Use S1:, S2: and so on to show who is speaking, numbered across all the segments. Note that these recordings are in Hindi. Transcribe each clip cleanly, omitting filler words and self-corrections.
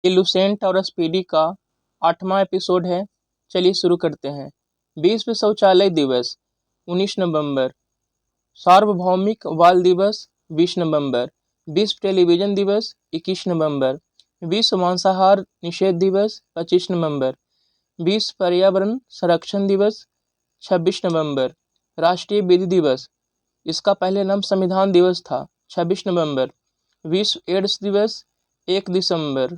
S1: ये लुसेंट और स्पीडी का 8वां एपिसोड है। चलिए शुरू करते हैं। विश्व शौचालय दिवस 19 नवंबर, सार्वभौमिक बाल दिवस 20 नवंबर, विश्व टेलीविजन दिवस 21 नवंबर, विश्व मांसाहार निषेध दिवस 25 नवंबर, विश्व पर्यावरण संरक्षण दिवस 26 नवंबर, राष्ट्रीय विधि दिवस, इसका पहले नाम संविधान दिवस था, 26 नवंबर, विश्व एड्स दिवस 1 दिसंबर,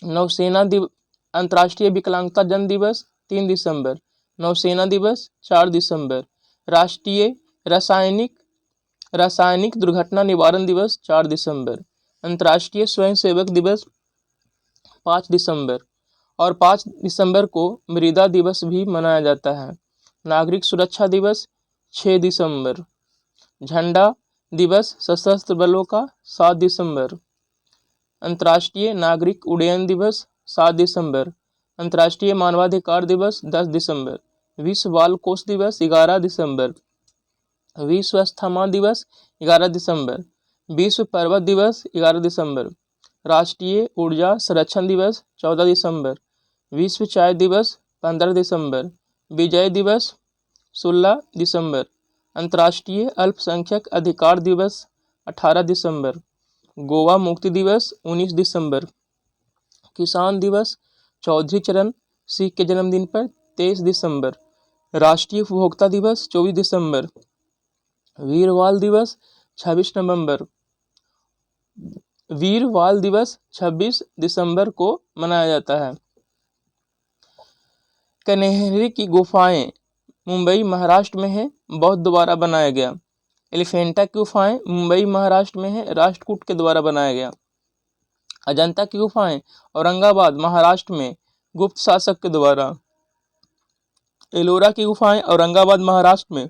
S1: नौसेना अंतर्राष्ट्रीय विकलांगता जन दिवस 3 दिसंबर, नौसेना दिवस 4 दिसंबर, राष्ट्रीय रासायनिक दुर्घटना निवारण दिवस 4 दिसंबर, अंतर्राष्ट्रीय स्वयंसेवक दिवस 5 दिसंबर और 5 दिसंबर को मृदा दिवस भी मनाया जाता है। नागरिक सुरक्षा दिवस 6 दिसंबर, झंडा दिवस सशस्त्र बलों का 7 दिसंबर, अंतर्राष्ट्रीय नागरिक उड्डयन दिवस 7 दिसंबर, अंतर्राष्ट्रीय मानवाधिकार दिवस 10 दिसंबर, विश्व बाल कोष दिवस 11 दिसंबर, विश्व अस्थमा दिवस 11 दिसंबर, विश्व पर्वत दिवस 11 दिसंबर, राष्ट्रीय ऊर्जा संरक्षण दिवस 14 दिसंबर, विश्व चाय दिवस 15 दिसंबर, विजय दिवस 16 दिसंबर, अंतर्राष्ट्रीय अल्पसंख्यक अधिकार दिवस 18 दिसंबर, गोवा मुक्ति दिवस 19 दिसंबर, किसान दिवस चौधरी चरण सिंह के जन्मदिन पर 23 दिसंबर, राष्ट्रीय उपभोक्ता दिवस 24 दिसंबर, वीर बाल दिवस 26 नवंबर, वीर बाल दिवस 26 दिसंबर को मनाया जाता है। कन्हेरी की गुफाएं मुंबई महाराष्ट्र में है, बौद्ध द्वारा बनाया गया। एलिफेंटा की गुफाएं मुंबई महाराष्ट्र में है, राष्ट्रकूट के द्वारा बनाया गया। अजंता की गुफाएं औरंगाबाद महाराष्ट्र में गुप्त शासक के द्वारा। एलोरा की गुफाएं औरंगाबाद महाराष्ट्र में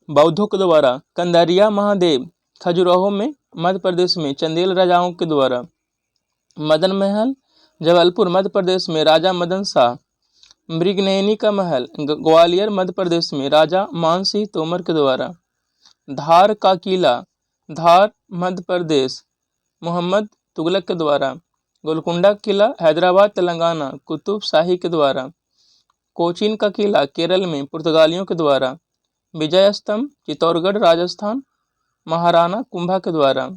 S1: बौद्धों के द्वारा। कंदारिया महादेव खजुराहो में मध्य प्रदेश में चंदेल राजाओं के द्वारा। मदन महल जबलपुर मध्य प्रदेश में राजा मदन शाह। मृगनयनी का महल ग्वालियर मध्य प्रदेश में राजा मान सिंह तोमर के द्वारा। धार का किला धार मध्य प्रदेश मोहम्मद तुगलक के द्वारा। गोलकुंडा किला हैदराबाद तेलंगाना कुतुब शाही के द्वारा। कोचीन का किला केरल में पुर्तगालियों के द्वारा। विजय स्तंभ चित्तौड़गढ़ राजस्थान महाराणा कुंभा के द्वारा।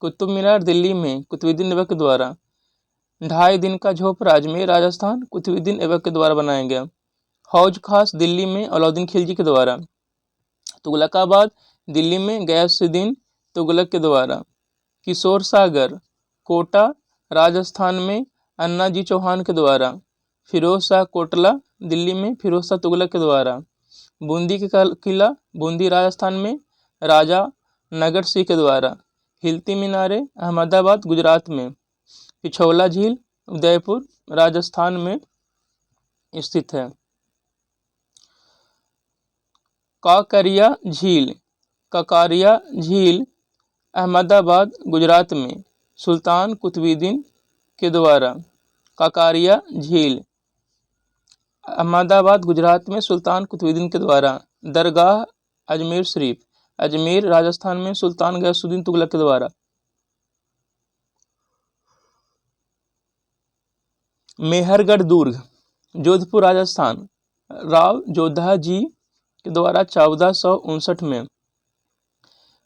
S1: कुतुब मीनार दिल्ली में कुतुबुद्दीन ऐबक के द्वारा। 2.5 दिन का झोपड़ा अजमेर राजस्थान कुतुबुद्दीन ऐबक के द्वारा बनाया गया। हौज खास दिल्ली में अलाउद्दीन खिलजी के द्वारा। तुगलकाबाद दिल्ली में गयासुद्दीन तुगलक के द्वारा। किशोर सागर कोटा राजस्थान में अन्ना जी चौहान के द्वारा। फिरोज शाह कोटला दिल्ली में फिरोज शाह तुगलक के द्वारा। बूंदी का किला बूंदी राजस्थान में राजा नगर सिंह के द्वारा। हिलती मीनारे अहमदाबाद गुजरात में। पिछौला झील उदयपुर राजस्थान में स्थित है। काकरिया झील अहमदाबाद गुजरात में सुल्तान कुतुबुद्दीन के द्वारा। काकरिया झील अहमदाबाद गुजरात में सुल्तान कुतुबुद्दीन के द्वारा। दरगाह अजमेर शरीफ अजमेर राजस्थान में सुल्तान गयासुद्दीन तुगलक के द्वारा। मेहरगढ़ दुर्ग जोधपुर राजस्थान राव जोधा जी के द्वारा 1459 में।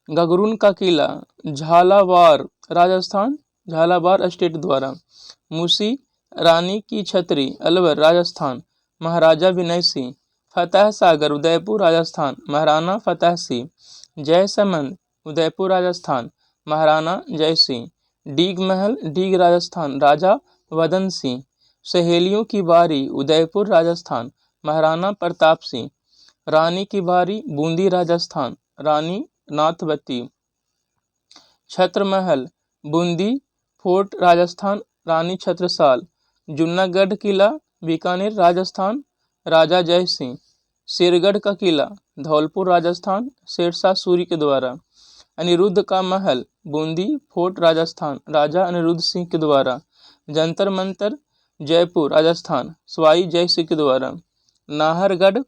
S1: गगरुन का किला झालावाड़ राजस्थान झालावाड़ स्टेट द्वारा। मूसी रानी की छतरी अलवर राजस्थान महाराजा विनय सिंह। फतेह सागर उदयपुर राजस्थान महाराणा फतेह सिंह। जयसमंद उदयपुर राजस्थान महाराणा जय सिंह। डीग महल डीग राजस्थान राजा वदन सिंह। सहेलियों की बारी उदयपुर राजस्थान महाराणा प्रताप सिंह। रानी की बारी बूंदी राजस्थान रानी नाथवती। छत्र महल बूंदी फोर्ट राजस्थान रानी छत्रसाल। जूनागढ़ किला बीकानेर राजस्थान राजा जय सिंह। शेरगढ़ का किला धौलपुर राजस्थान शेरशाह सूरी के द्वारा। अनिरुद्ध का महल बूंदी फोर्ट राजस्थान राजा अनिरुद्ध सिंह के द्वारा। जंतर मंतर जयपुर राजस्थान सवाई जय सिंह के द्वारा। नाहरगढ़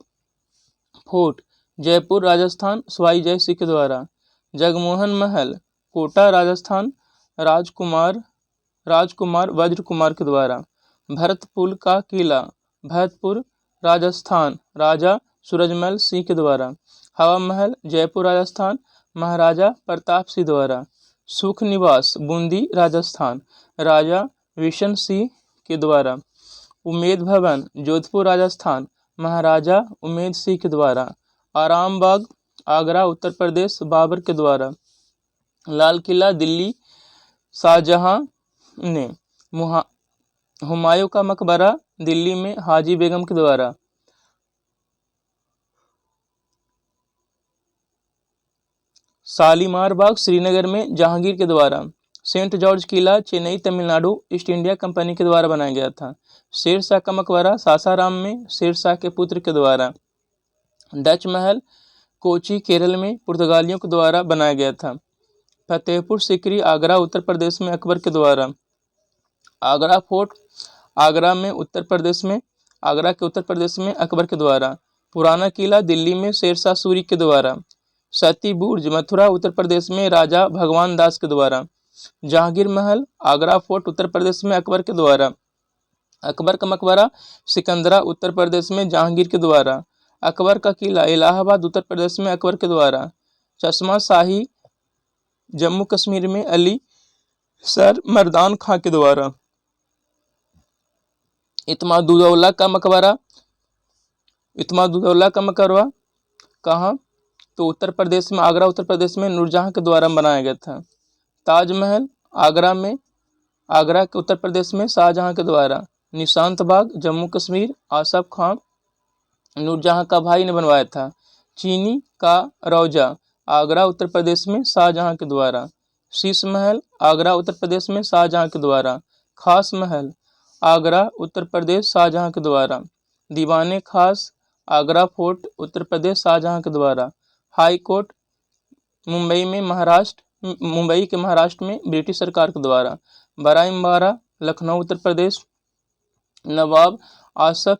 S1: फोर्ट जयपुर राजस्थान सवाई जय सिंह के द्वारा। जगमोहन महल कोटा राजस्थान राजकुमार वज्र कुमार के द्वारा। भरतपुर का किला भरतपुर राजस्थान राजा सूरजमल सिंह के द्वारा। हवा महल जयपुर राजस्थान महाराजा प्रताप सिंह द्वारा। सुख निवास बूंदी राजस्थान राजा विशन सिंह के द्वारा। उमेद भवन जोधपुर राजस्थान महाराजा उमेद सिंह के द्वारा। आराम बाग आगरा उत्तर प्रदेश बाबर के द्वारा। लाल किला दिल्ली शाहजहां ने। हुमायूं का मकबरा दिल्ली में हाजी बेगम के द्वारा। शालीमार बाग श्रीनगर में जहांगीर के द्वारा। सेंट जॉर्ज किला Chennai Tamil Nadu east India company के द्वारा बनाया गया था। शेरशाह का मकबरा सासाराम में शेरशाह के पुत्र के द्वारा। डच महल कोची केरल में पुर्तगालियों के द्वारा बनाया गया था। फतेहपुर सीकरी आगरा उत्तर प्रदेश में अकबर के द्वारा। आगरा फोर्ट आगरा के उत्तर प्रदेश में अकबर के द्वारा। पुराना किला दिल्ली में शेरशाह सूरी के द्वारा। सती बुर्ज मथुरा उत्तर प्रदेश में राजा भगवान दास के द्वारा। जहांगीर महल आगरा फोर्ट उत्तर प्रदेश में अकबर के द्वारा। अकबर का मकबरा सिकंदरा उत्तर प्रदेश में जहांगीर के द्वारा। अकबर का किला इलाहाबाद उत्तर प्रदेश में अकबर के द्वारा। चश्मा शाही जम्मू कश्मीर में अली सर मर्दान खां के द्वारा। इत्मादुद्दौला का मकबरा कहाँ तो उत्तर प्रदेश में आगरा उत्तर प्रदेश में नूरजहां के द्वारा बनाया गया था। ताजमहल आगरा के उत्तर प्रदेश में शाहजहां के द्वारा। निशांत बाग जम्मू कश्मीर आसफ खां नूरजहां का भाई ने बनवाया था। चीनी का रौजा आगरा उत्तर प्रदेश में शाहजहां के द्वारा। शीश महल आगरा उत्तर प्रदेश में शाहजहां के द्वारा। खास महल आगरा उत्तर प्रदेश शाहजहां के द्वारा। दीवाने खास आगरा फोर्ट उत्तर प्रदेश शाहजहां के द्वारा। हाई कोर्ट मुंबई के महाराष्ट्र में ब्रिटिश सरकार के द्वारा। बड़ा इमारत लखनऊ उत्तर प्रदेश नवाब आसफ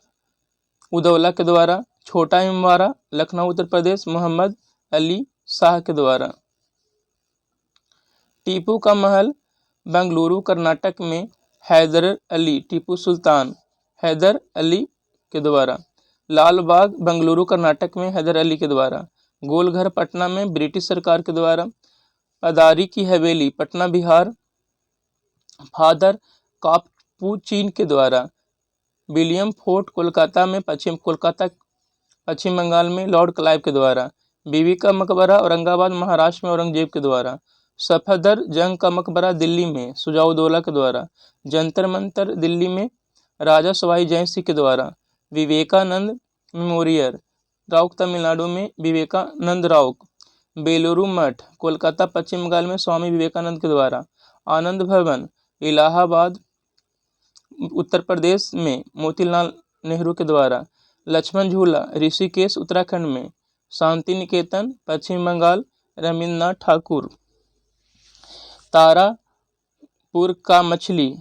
S1: उदौला के द्वारा। छोटा इमारत लखनऊ उत्तर प्रदेश मोहम्मद अली शाह के द्वारा। टीपू का महल बेंगलुरु कर्नाटक में हैदर अली टीपू सुल्तान हैदर अली के द्वारा। लाल बाग बेंगलुरु कर्नाटक में हैदर अली के द्वारा। गोलघर पटना में ब्रिटिश सरकार के द्वारा। पदारी की हवेली पटना बिहार फादर कापुचीन के द्वारा। विलियम फोर्ट कोलकाता पश्चिम बंगाल में लॉर्ड क्लाइव के द्वारा। बीबी का मकबरा औरंगाबाद महाराष्ट्र में औरंगजेब के द्वारा। सफदर जंग का मकबरा दिल्ली में सुजाउद्दौला के द्वारा। जंतर मंतर दिल्ली में राजा सवाई जय सिंह के द्वारा। विवेकानंद मेमोरियल राउक तमिलनाडु में विवेकानंद राउक। बेलूरू मठ कोलकाता पश्चिम बंगाल में स्वामी विवेकानंद के द्वारा। आनंद भवन इलाहाबाद उत्तर प्रदेश में मोतीलाल नेहरू के द्वारा। लक्ष्मण झूला ऋषिकेश उत्तराखंड में। शांति निकेतन पश्चिम बंगाल रविन्द्रनाथ ठाकुर। तारापुर का मछली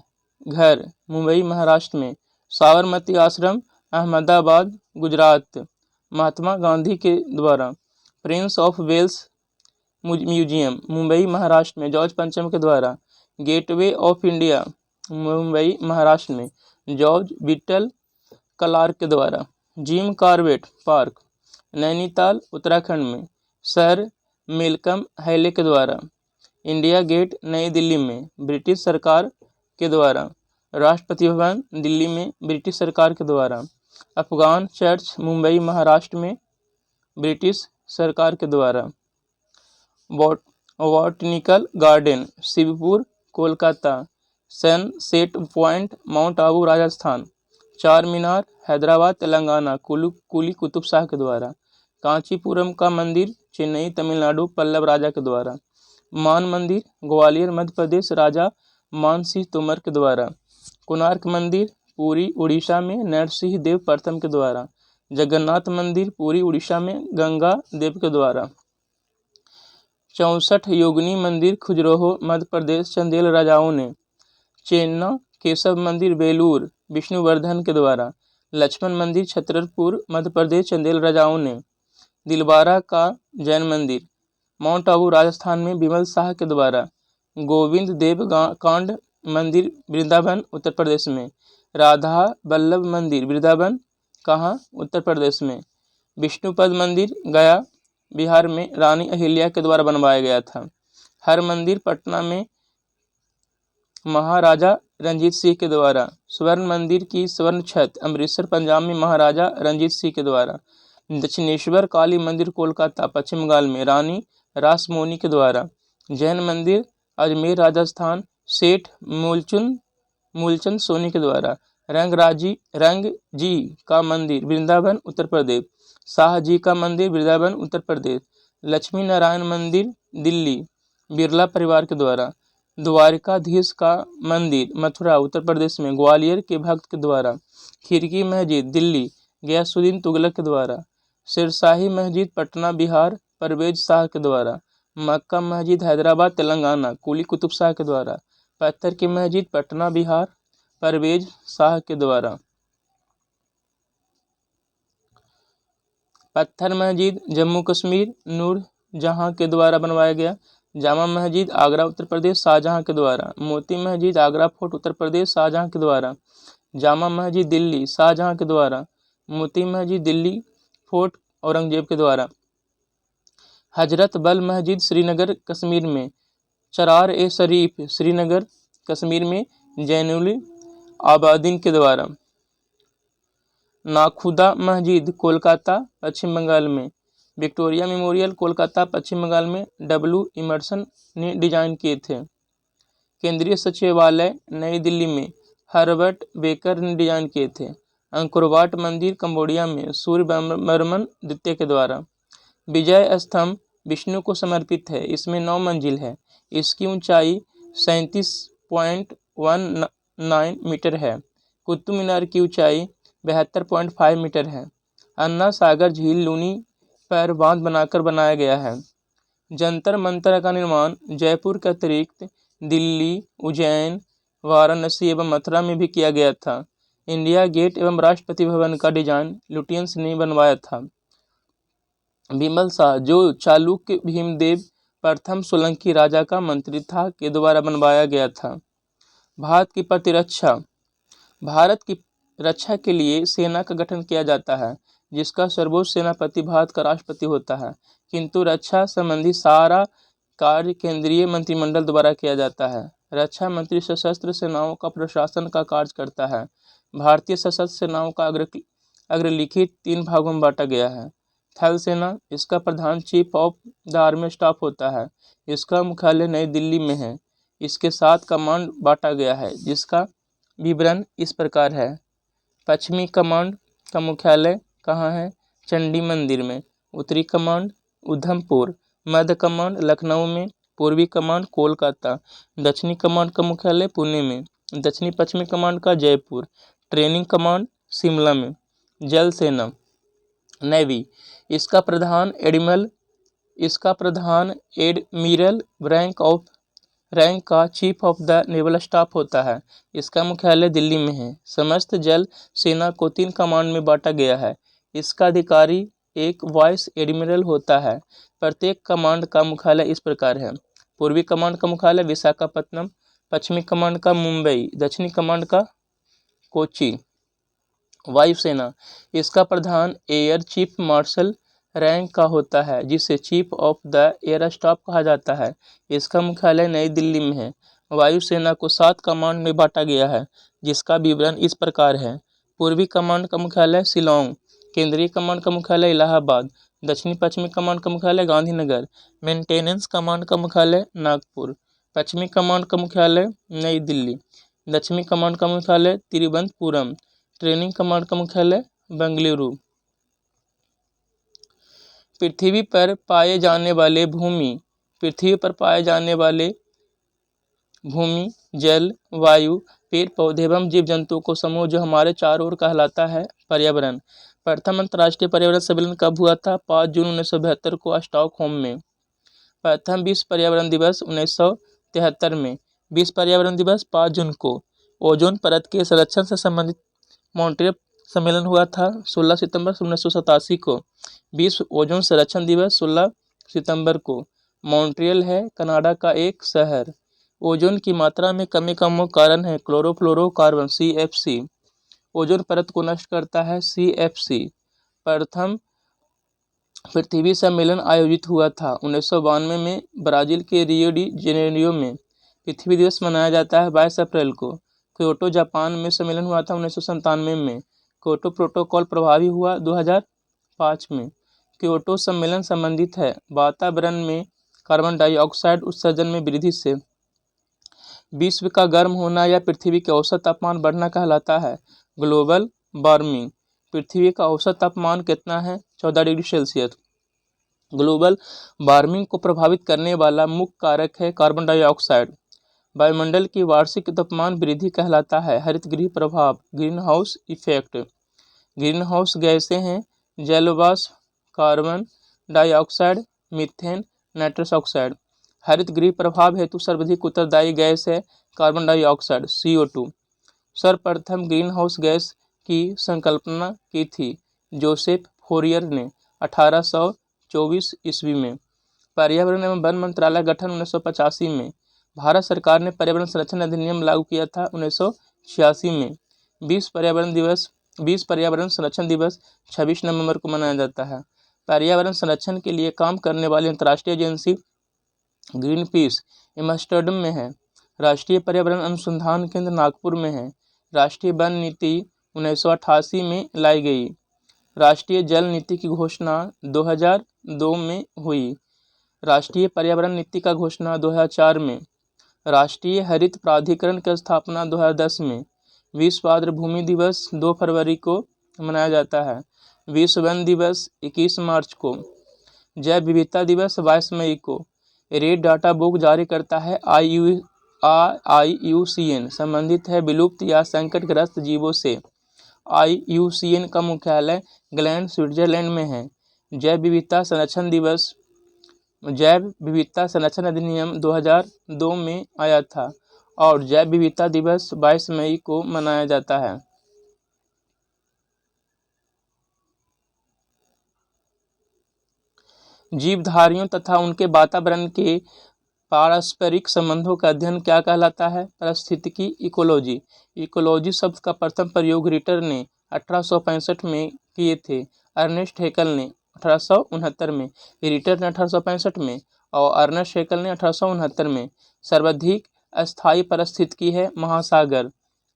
S1: घर मुंबई महाराष्ट्र में। साबरमती आश्रम अहमदाबाद गुजरात महात्मा गांधी के द्वारा। Prince of Wales Museum Mumbai Maharashtra में जॉर्ज पंचम के द्वारा। Gateway of India Mumbai Maharashtra में जॉर्ज विटल क्लार्क के द्वारा। Jim Corbett Park Nainital Uttarakhand में सर मेलकम हैले के द्वारा। इंडिया गेट नई दिल्ली में ब्रिटिश सरकार के द्वारा। राष्ट्रपति भवन दिल्ली में ब्रिटिश सरकार के द्वारा। अफगान चर्च मुंबई महाराष्ट्र में ब्रिटिश सरकार के द्वारा। Botanical garden Shivpur Kolkata. Sunset point mount Abu Rajasthan. चार मीनार हैदराबाद तेलंगाना कुली कुतुब शाह के द्वारा। कांचीपुरम का मंदिर चेन्नई तमिलनाडु पल्लव राजा के द्वारा। मान मंदिर ग्वालियर मध्य प्रदेश राजा मान सिंह तोमर के द्वारा। कोणार्क मंदिर पुरी उड़ीसा में नरसिंह देव प्रथम के द्वारा। जगन्नाथ मंदिर पुरी उड़ीसा में गंगा देव के द्वारा। 64 योगिनी मंदिर खजुराहो मध्य प्रदेश चंदेल राजाओं ने। चेन्ना केशव मंदिर बेलूर विष्णुवर्धन के द्वारा। लक्ष्मण मंदिर छतरपुर मध्य प्रदेश चंदेल राजाओं ने। दिलवारा का जैन मंदिर माउंट आबू राजस्थान में बिमल शाह के द्वारा। गोविंद देव कांड मंदिर वृंदावन उत्तर प्रदेश में। राधा वल्लभ मंदिर वृंदावन कहाँ? उत्तर प्रदेश में। विष्णुपद मंदिर गया बिहार में रानी अहिल्या के द्वारा बनवाया गया था। हर मंदिर पटना में महाराजा रंजीत सिंह के द्वारा। स्वर्ण मंदिर की स्वर्ण छत अमृतसर पंजाब में महाराजा रंजीत सिंह के द्वारा। दक्षिणेश्वर काली मंदिर कोलकाता पश्चिम बंगाल में रानी रासमोनी के द्वारा। जैन मंदिर अजमेर राजस्थान सेठ मूलचंद सोनी के द्वारा। रंग जी का मंदिर वृंदावन उत्तर प्रदेश। शाह जी का मंदिर वृंदावन उत्तर प्रदेश। लक्ष्मी नारायण मंदिर दिल्ली बिरला परिवार के द्वारा। द्वारिकाधीश का मंदिर मथुरा उत्तर प्रदेश में ग्वालियर के भक्त के द्वारा। खिड़की मस्जिद दिल्ली गयासुद्दीन तुगलक के द्वारा। सिरशाही मस्जिद पटना बिहार परवेज शाह के द्वारा। मक्का मस्जिद हैदराबाद तेलंगाना कुली कुतुब शाह के द्वारा। पत्थर की मस्जिद पटना बिहार परवेज शाह के द्वारा। पत्थर मस्जिद जम्मू कश्मीर नूर जहां के द्वारा बनवाया गया। जामा मस्जिद आगरा उत्तर प्रदेश शाहजहां के द्वारा। मोती मस्जिद आगरा फोर्ट उत्तर प्रदेश शाहजहां के द्वारा। जामा मस्जिद दिल्ली शाहजहां के द्वारा। मोती मस्जिद दिल्ली फोर्ट औरंगजेब के द्वारा। हजरत बल मस्जिद श्रीनगर कश्मीर में। चरार ए शरीफ श्रीनगर कश्मीर में जैनुल आबादीन के द्वारा। नाखुदा मस्जिद कोलकाता पश्चिम बंगाल में। विक्टोरिया मेमोरियल कोलकाता पश्चिम बंगाल में डब्ल्यू इमर्सन ने डिजाइन किए थे। केंद्रीय सचिवालय नई दिल्ली में हर्बर्ट बेकर ने डिजाइन किए थे। अंकुरवाट मंदिर कंबोडिया में सूर्यवर्मन द्वितीय के द्वारा। विजय स्तंभ विष्णु को समर्पित है। इसमें 9 मंजिल है। इसकी ऊंचाई 37.19 मीटर है। कुतुब मीनार की ऊंचाई 72.5 मीटर है। अन्ना सागर झील लूनी पर बांध बनाकर बनाया गया है। जंतर मंतर का निर्माण जयपुर के अतिरिक्त दिल्ली उज्जैन वाराणसी एवं मथुरा में भी किया गया था। इंडिया गेट एवं राष्ट्रपति भवन का डिजाइन लुटियंस ने बनवाया था। बिमल शाह जो चालुक्य भीमदेव प्रथम सोलंकी राजा का मंत्री था के द्वारा बनवाया गया था। भारत की प्रतिरक्षा भारत की रक्षा के लिए सेना का गठन किया जाता है जिसका सर्वोच्च सेनापति भारत का राष्ट्रपति होता है, किंतु रक्षा संबंधी सारा कार्य केंद्रीय मंत्रिमंडल द्वारा किया जाता है। रक्षा मंत्री सशस्त्र सेनाओं का प्रशासन का कार्य करता है। भारतीय सशस्त्र सेनाओं का अग्रलिखित 3 भागों में बांटा गया है। थल सेना इसका प्रधान chief of the army staff होता है। इसका मुख्यालय नई दिल्ली में है। इसके 7 कमांड बांटा गया है जिसका विवरण इस प्रकार है। पश्चिमी कमांड का मुख्यालय कहाँ है? चंडी मंदिर में। उत्तरी कमांड उधमपुर। मध्य कमांड लखनऊ में। पूर्वी कमांड कोलकाता। दक्षिणी कमांड का मुख्यालय पुणे में। दक्षिणी पश्चिमी कमांड का जयपुर। ट्रेनिंग कमांड शिमला में। जल सेना नेवी इसका प्रधान एडमिरल रैंक का chief of the naval staff होता है। इसका मुख्यालय दिल्ली में है। समस्त जल सेना को 3 कमांड में बांटा गया है। इसका अधिकारी एक वाइस एडमिरल होता है। प्रत्येक कमांड का मुख्यालय इस प्रकार है। पूर्वी कमांड का मुख्यालय विशाखापत्तनम। पश्चिमी कमांड का मुंबई। दक्षिणी कमांड का कोच्चि। वायुसेना इसका प्रधान एयर चीफ मार्शल रैंक का होता है जिसे chief of the air staff कहा जाता है। इसका मुख्यालय नई दिल्ली में है। वायुसेना को 7 कमांड में बांटा गया है जिसका विवरण इस प्रकार है। पूर्वी कमांड का मुख्यालय शिलोंग। केंद्रीय कमांड का मुख्यालय इलाहाबाद। दक्षिणी पश्चिमी कमांड का मुख्यालय गांधीनगर। मेंटेनेंस कमांड का मुख्यालय नागपुर। पश्चिमी कमांड का मुख्यालय नई दिल्ली। दक्षिणी कमांड का मुख्यालय तिरुवनंतपुरम। ट्रेनिंग कमांड का मुख्यालय बेंगलुरु। पृथ्वी पर पाए जाने वाले भूमि जल वायु पेड़ पौधे एवं जीव जंतुओं को समूह जो हमारे चारों ओर कहलाता है पर्यावरण। प्रथम अंतर्राष्ट्रीय पर्यावरण सम्मेलन कब हुआ था? 5 जून 1972 को स्टॉकहोम में। प्रथम विश्व पर्यावरण दिवस 1973 में। विश्व पर्यावरण दिवस 5 जून को। ओजोन परत के संरक्षण से संबंधित मॉन्ट्रियल सम्मेलन हुआ था 16 सितंबर 1987 को। विश्व ओजोन संरक्षण दिवस 16 सितंबर को। मॉन्ट्रियल है कनाडा का एक शहर। ओजोन की मात्रा में कमी का मुख्य कारण है क्लोरोफ्लोरोकार्बन CFC। ओजोन परत को नष्ट करता है CFC। प्रथम पृथ्वी सम्मेलन आयोजित हुआ था 1992 में ब्राजील के रियो डी जेनेरियो में। पृथ्वी दिवस मनाया जाता है 22 अप्रैल को। क्योटो जापान में सम्मेलन हुआ था 1997 में। क्योटो प्रोटोकॉल प्रभावी हुआ 2005 में। क्योटो सम्मेलन संबंधित है वातावरण में कार्बन डाइऑक्साइड उत्सर्जन में वृद्धि से। विश्व का गर्म होना या पृथ्वी के औसत तापमान बढ़ना कहलाता है ग्लोबल वार्मिंग। पृथ्वी का औसत तापमान कितना है 14 डिग्री सेल्सियस। ग्लोबल वार्मिंग को प्रभावित करने वाला मुख्य कारक है कार्बन डाइऑक्साइड। वायुमंडल की वार्षिक तापमान वृद्धि कहलाता है हरितगृह प्रभाव green house effect. Green house गैसें हैं जलवाष्प, carbon dioxide, methane, nitrous oxide. हरितगृह प्रभाव हेतु सर्वाधिक उत्तरदायी गैस है कार्बन डाइऑक्साइड CO2। सर्वप्रथम ग्रीन हाउस गैस की संकल्पना की थी जोसेफ फोरियर ने 1824 ईस्वी में। पर्यावरण एवं वन मंत्रालय गठन 1985 में। भारत सरकार ने पर्यावरण संरक्षण अधिनियम लागू किया था 1986 में। 20 पर्यावरण संरक्षण दिवस 26 नवंबर को मनाया जाता है। पर्यावरण संरक्षण के लिए काम करने वाली अंतर्राष्ट्रीय एजेंसी ग्रीन पीस एम्स्टर्डम में है। राष्ट्रीय पर्यावरण अनुसंधान केंद्र नागपुर में है। राष्ट्रीय वन नीति 1988 में लाई गई। राष्ट्रीय जल नीति की घोषणा 2002 में हुई। राष्ट्रीय पर्यावरण नीति का घोषणा 2004 में। राष्ट्रीय हरित प्राधिकरण की स्थापना 2010 में। विश्व आर्द्र भूमि दिवस 2 फरवरी को मनाया जाता है। विश्व वन दिवस 21 मार्च को। जैव विविधता दिवस 22 मई को। रेड डाटा बुक जारी करता है IUCN। संबंधित है विलुप्त या संकटग्रस्त जीवों से। IUCN का मुख्यालय ग्लैंड स्विट्जरलैंड में है। जैव विविधता संरक्षण अधिनियम 2002 में आया था और जैव विविधता दिवस 22 मई को मनाया जाता है। जीवधारियों तथा उनके वातावरण के पारस्परिक संबंधों का अध्ययन क्या कहलाता है पारिस्थितिकी इकोलॉजी। इकोलॉजी शब्द का प्रथम प्रयोग रिटर ने 1865 में किए थे। अर्नेस्ट हेकल ने 1869 में, रिटर ने 1865 में और अर्नेस्ट हेकल ने 1869 में। सर्वाधिक अस्थायी पारिस्थितिकी है महासागर।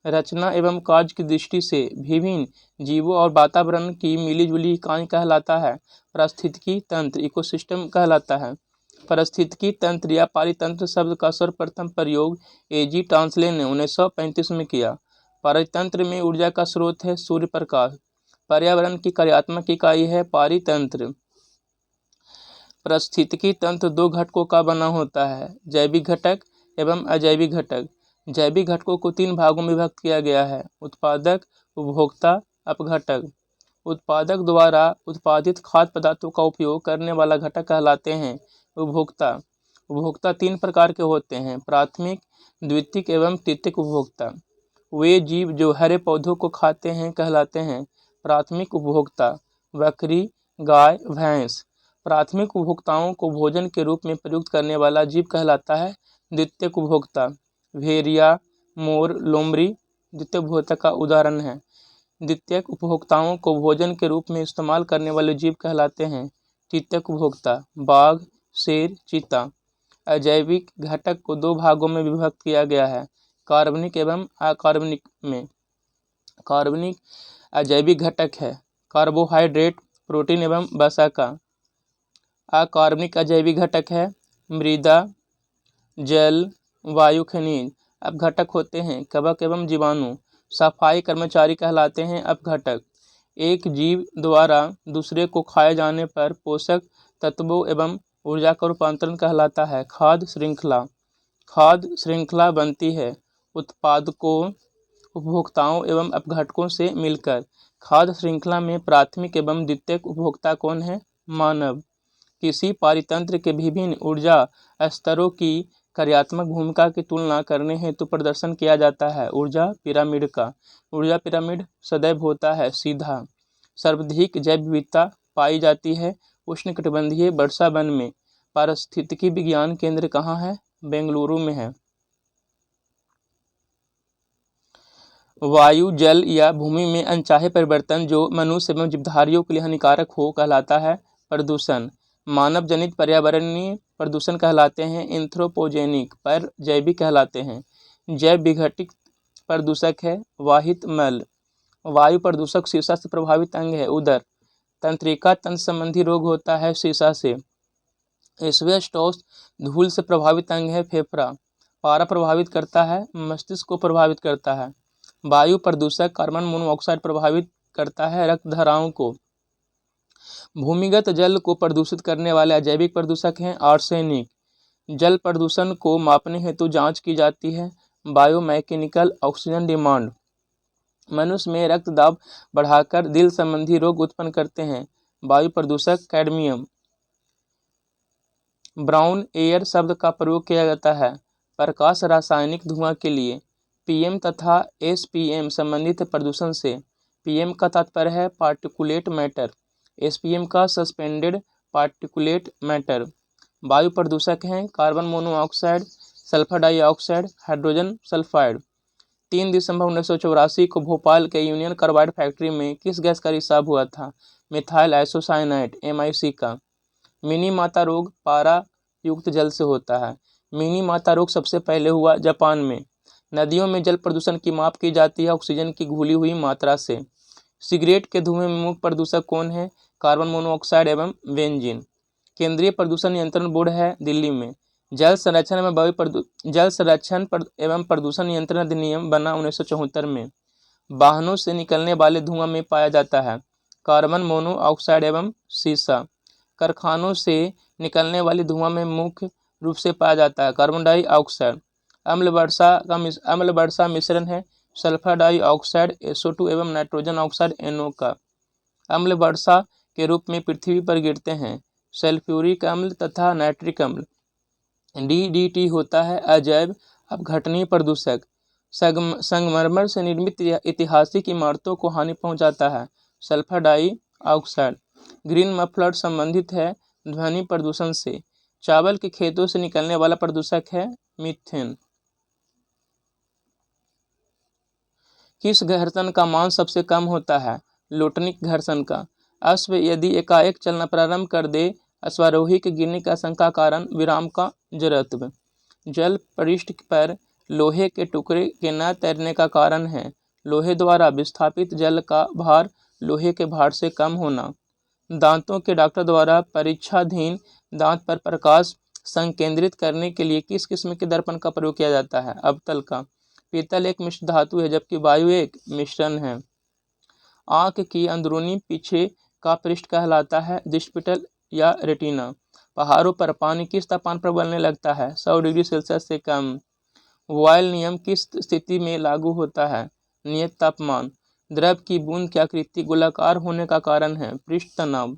S1: रचना एवं कार्य की दृष्टि से विभिन्न जीवों और वातावरण की मिलीजुली इकाई कहलाता है पारिस्थितिकी तंत्र इकोसिस्टम कहलाता है। पारिस्थितिकी तंत्र या पारितंत्र शब्द का सर्वप्रथम प्रयोग AG टांसले ने 1935 में किया। पारितंत्र में ऊर्जा का स्रोत है सूर्य प्रकाश। पर्यावरण की कार्यात्मक इकाई है पारितंत्र। पारिस्थितिकी तंत्र 2 घटकों का बना होता है जैविक घटक एवं अजैविक घटक। जैविक घटकों को 3 भागों में विभक्त किया गया है उत्पादक, उपभोक्ता, अपघटक। उत्पादक द्वारा उत्पादित खाद्य पदार्थों का उपयोग करने वाला घटक कहलाते हैं उपभोक्ता। उपभोक्ता 3 प्रकार के होते हैं प्राथमिक, द्वितीयक एवं तृतीयक उपभोक्ता। वे जीव जो हरे पौधों को खाते हैं कहलाते हैं प्राथमिक उपभोक्ता। बकरी, गाय, भैंस। प्राथमिक उपभोक्ताओं को भोजन के रूप में प्रयुक्त करने वाला जीव कहलाता है द्वितीयक उपभोक्ता। भेड़िया, मोर, लोमड़ी द्वितीय उपभोक्ता का उदाहरण है। द्वितीयक उपभोक्ताओं को भोजन के रूप में इस्तेमाल करने वाले जीव कहलाते हैं तृतीयक उपभोक्ता। बाघ, शेर, चीता। अजैविक घटक को 2 भागों में विभक्त किया गया है कार्बनिक एवं अकार्बनिक में। कार्बनिक अजैविक घटक है कार्बोहाइड्रेट, प्रोटीन एवं वसा का। अकार्बनिक अजैविक घटक है मृदा, जल, वायु, खनिज। अपघटक होते हैं कवक एवं जीवाणु। सफाई कर्मचारी कहलाते हैं अपघटक। एक जीव द्वारा दूसरे को खाए जाने पर पोषक तत्वों एवं ऊर्जा का रूपांतरण कहलाता है खाद्य श्रृंखला। खाद्य श्रृंखला बनती है उत्पादकों, उपभोक्ताओं एवं अपघटकों से मिलकर। खाद्य श्रृंखला में प्राथमिक एवं द्वितीयक उपभोक्ता कौन है मानव। किसी पारितंत्र के विभिन्न ऊर्जा स्तरों की कार्यात्मक भूमिका की तुलना करने हेतु प्रदर्शन किया जाता है ऊर्जा पिरामिड का। ऊर्जा पिरामिड सदैव होता है सीधा। सर्वाधिक जैव विविधता पाई जाती है उष्णकटिबंधीय वर्षा वन में। पारिस्थितिकी विज्ञान केंद्र कहाँ है? बेंगलुरु में है। वायु, जल या भूमि में अनचाहे परिवर्तन जो मनुष्य एवं जीवधारियों के लिए हानिकारक हो कहलाता है प्रदूषण। मानव जनित पर्यावरणीय प्रदूषण कहलाते हैं एंथ्रोपोजेनिक, पर जैविक कहलाते हैं। जैव विघटित प्रदूषक है वाहित मल। वायु प्रदूषक शीशा से प्रभावित अंग है उदर। तंत्रिका तंत्र संबंधी रोग होता है शीशा से। एस्बेस्टोस धूल से प्रभावित अंग है फेफड़ा। पारा प्रभावित करता है मस्तिष्क को प्रभावित करता है। वायु प्रदूषक कार्बन मोनोऑक्साइड प्रभावित करता है रक्त धाराओं को। भूमिगत जल को प्रदूषित करने वाले अजैविक प्रदूषक हैं आर्सेनिक। जल प्रदूषण को मापने हेतु जांच की जाती है बायोमैकेनिकल ऑक्सीजन डिमांड। मनुष्य में रक्त दाब बढ़ाकर दिल संबंधी रोग उत्पन्न करते हैं वायु प्रदूषक कैडमियम। ब्राउन एयर शब्द का प्रयोग किया जाता है प्रकाश रासायनिक धुआं के लिए। पीएम तथा एसपीएम संबंधित प्रदूषण से। पीएम का तात्पर्य है पार्टिकुलेट मैटर, एसपीएम का सस्पेंडेड पार्टिकुलेट मैटर। वायु प्रदूषक हैं carbon monoxide, sulphur dioxide, hydrogen sulphide. 3 दिसंबर 1984 को भोपाल के यूनियन कार्बाइड फैक्ट्री में किस गैस का रिसाव हुआ था? मिथाइल आइसोसाइनाइड MIC का। मिनी माता रोग पारा युक्त जल से होता है। मिनी माता रोग सबसे पहले हुआ जापान में। नदियों में जल प्रदूषण की माप की जाती है ऑक्सीजन की घुली हुई मात्रा से। सिगरेट के धुएं में मुख्य प्रदूषक कौन है? कार्बन मोनोऑक्साइड एवं बेंजीन। केंद्रीय प्रदूषण नियंत्रण बोर्ड है दिल्ली में। जल संरक्षण एवं प्रदूषण नियंत्रण अधिनियम बना 1974 में। वाहनों से निकलने वाले धुआं में पाया जाता है कार्बन मोनोऑक्साइड एवं सीसा। कारखानों से निकलने वाली धुआं में मुख्य रूप से पाया जाता है कार्बन डाइऑक्साइड। अम्ल वर्षा मिश्रण है सल्फर डाइऑक्साइड SO2 एवं नाइट्रोजन ऑक्साइड NO का। अम्ल वर्षा के रूप में पृथ्वी पर गिरते हैं सल्फ्यूरिक अम्ल तथा नाइट्रिक अम्ल। DDT होता है अजैव अपघटनीय प्रदूषक। संगमरमर से निर्मित ऐतिहासिक इमारतों को हानि पहुंचाता है सल्फर डाइऑक्साइड। ग्रीन मफलर संबंधित है ध्वनि प्रदूषण से। चावल के खेतों से निकलने वाला प्रदूषक है मीथेन। किस घर्षण का मान सबसे कम होता है? लोटनिक घर्षण का। अश्व यदि एकाएक चलना प्रारंभ कर दे अश्वारोही के गिरने की आशंका कारण विराम का जड़त्व। जल पृष्ठ पर लोहे के टुकड़े के न तैरने का कारण है लोहे द्वारा विस्थापित जल का भार लोहे के भार से कम होना। दांतों के डॉक्टर द्वारा परीक्षाधीन दांत पर प्रकाश संकेंद्रित करने के लिए किस किस्म के दर्पण का प्रयोग किया जाता है? अवतल का। पीतल एक मिश्र धातु है जबकि वायु एक मिश्रण है। आँख की अंदरूनी पीछे का पृष्ठ कहलाता है डिस्पिटल या रेटिना। पहाड़ों पर पानी किस तापमान पर उबलने लगता है? 100 डिग्री सेल्सियस से कम। बॉयल नियम किस स्थिति में लागू होता है? नियत तापमान। द्रव की बूंद की आकृति गोलाकार होने का कारण है पृष्ठ तनाव।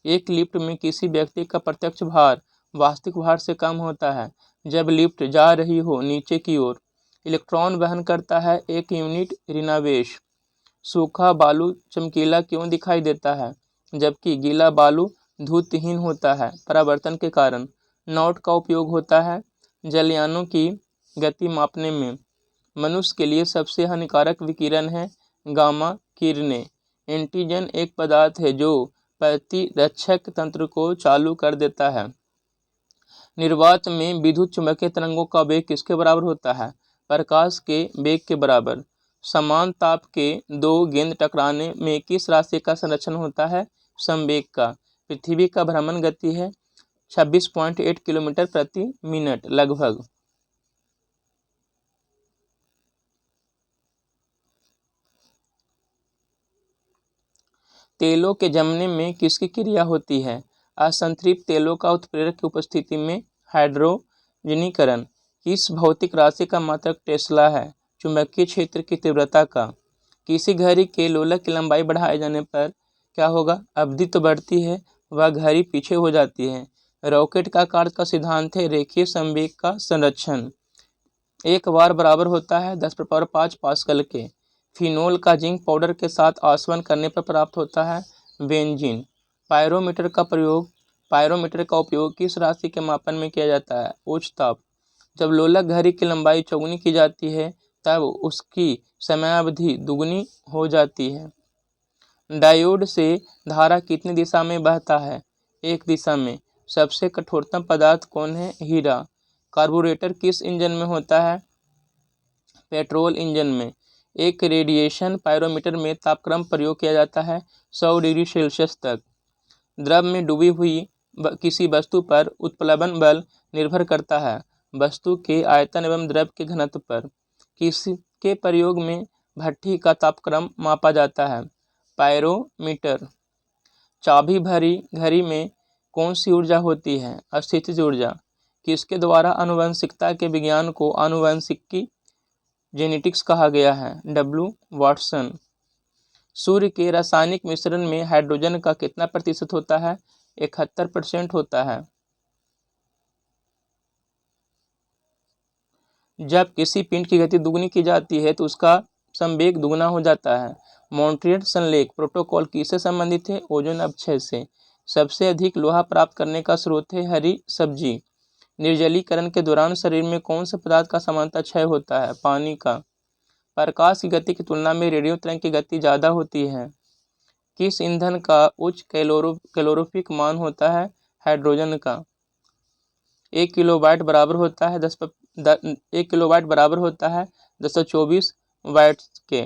S1: एक लिफ्ट में किसी व्यक्ति का प्रत्यक्ष भार वास्तविक भार से कम होता है जब लिफ्ट जा रही हो नीचे की ओर। इलेक्ट्रॉन वहन करता है 1 यूनिट ऋणावेश। सूखा बालू चमकीला क्यों दिखाई देता है जबकि गीला बालू धूतहीन होता है? परावर्तन के कारण। नॉट का उपयोग होता है जलयानों की गति मापने में। मनुष्य के लिए सबसे हानिकारक विकिरण है गामा किरणें। एंटीजन एक पदार्थ है जो प्रतिरक्षक तंत्र को चालू कर देता है। निर्वात में विद्युत चुंबकीय तरंगों का वेग किसके बराबर होता है? प्रकाश के वेग के बराबर। समान ताप के 2 गेंद टकराने में किस राशि का संरक्षण होता है? संवेग का। पृथ्वी का भ्रमण गति है 26.8 किलोमीटर प्रति मिनट लगभग। तेलों के जमने में किसकी क्रिया होती है? असंतृप्त तेलों का उत्प्रेरक की उपस्थिति में हाइड्रोजनीकरण। किस भौतिक राशि का मात्रक टेस्ला है? चुंबकीय क्षेत्र की तीव्रता का। किसी घड़ी के लोलक की लंबाई बढ़ाए जाने पर क्या होगा? अवधि तो बढ़ती है वह घड़ी पीछे हो जाती है। रॉकेट का कार्य का सिद्धांत है रेखीय संवेग का संरक्षण। एक बार बराबर होता है 10⁵ पास्कल के। फिनोल का जिंक पाउडर के साथ आसवन करने पर प्राप्त होता है बेंजीन। पायरोमीटर का प्रयोग पायरोमीटर का उपयोग किस राशि के मापन में किया जाता है? उच्च ताप। जब लोलक घड़ी की लंबाई चौगुनी की जाती है तब उसकी समयावधि दुगुनी हो जाती है। डायोड से धारा कितनी दिशा में बहता है? एक दिशा में। सबसे कठोरतम पदार्थ कौन है? हीरा। कार्बोरेटर किस इंजन में होता है? पेट्रोल इंजन में। एक रेडिएशन पायरोमीटर में तापक्रम प्रयोग किया जाता है 100 डिग्री सेल्सियस तक। द्रव में डूबी हुई किसी वस्तु पर उत्प्लवन बल निर्भर करता है वस्तु के आयतन एवं द्रव के घनत्व पर। किसके प्रयोग में भट्ठी का तापक्रम मापा जाता है? पायरोमीटर। चाबी भरी घड़ी में कौन सी ऊर्जा होती है? स्थितिज ऊर्जा। किसके द्वारा आनुवंशिकता के विज्ञान को आनुवंशिकी जेनेटिक्स कहा गया है? W. वाटसन। सूर्य के रासायनिक मिश्रण में हाइड्रोजन का कितना प्रतिशत होता है? 71% होता है। जब किसी पिंड की गति दुगनी की जाती है तो उसका संवेग दुगना हो जाता है। मॉन्ट्रियल संलेख प्रोटोकॉल किससे संबंधित है? ओजोन अपक्षय से। सबसे अधिक लोहा प्राप्त करने का स्रोत है हरी सब्जी। निर्जलीकरण के दौरान शरीर में कौन से पदार्थ का सामान्यतः क्षय होता है? पानी का। प्रकाश की गति की तुलना में रेडियो तरंग की गति ज़्यादा होती है। किस ईंधन का उच्च कैलोरीफिक मान होता है? हाइड्रोजन का। 1 किलोवाट बराबर होता है 1024 वाट के।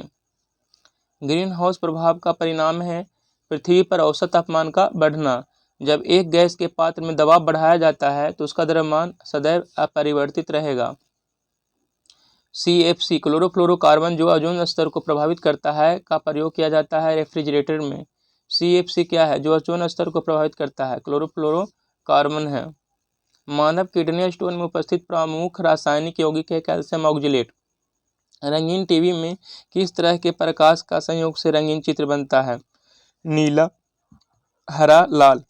S1: ग्रीन हाउस प्रभाव का परिणाम है पृथ्वी पर औसत तापमान का बढ़ना। जब एक गैस के पात्र में दबाव बढ़ाया जाता है तो उसका द्रव्यमान सदैव अपरिवर्तित रहेगा। CFC क्लोरोफ्लोरोकार्बन जो ओजोन स्तर को प्रभावित करता है का प्रयोग किया जाता है रेफ्रिजरेटर में। CFC क्या है जो ओजोन स्तर को प्रभावित करता है? क्लोरोफ्लोरोकार्बन है। मानव किडनी स्टोन में उपस्थित प्रमुख रासायनिक यौगिक है कैल्शियम ऑक्जेलेट। रंगीन टीवी में किस तरह के प्रकाश का संयोग से रंगीन चित्र बनता है? नीला, हरा, लाल।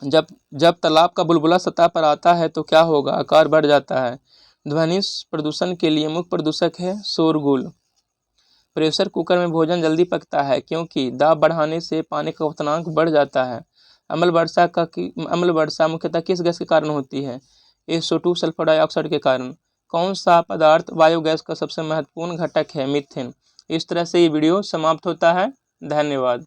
S1: जब तालाब का बुलबुला सतह पर आता है तो क्या होगा? आकार बढ़ जाता है। ध्वनि प्रदूषण के लिए मुख्य प्रदूषक है शोरगुल। प्रेशर कुकर में भोजन जल्दी पकता है क्योंकि दाब बढ़ाने से पानी का क्वथनांक बढ़ जाता है। अम्ल वर्षा मुख्यतः किस गैस के कारण होती है? SO2 सल्फर डाइऑक्साइड के कारण। कौन सा पदार्थ बायोगैस का सबसे महत्वपूर्ण घटक है? मीथेन। इस तरह से ये वीडियो समाप्त होता है। धन्यवाद।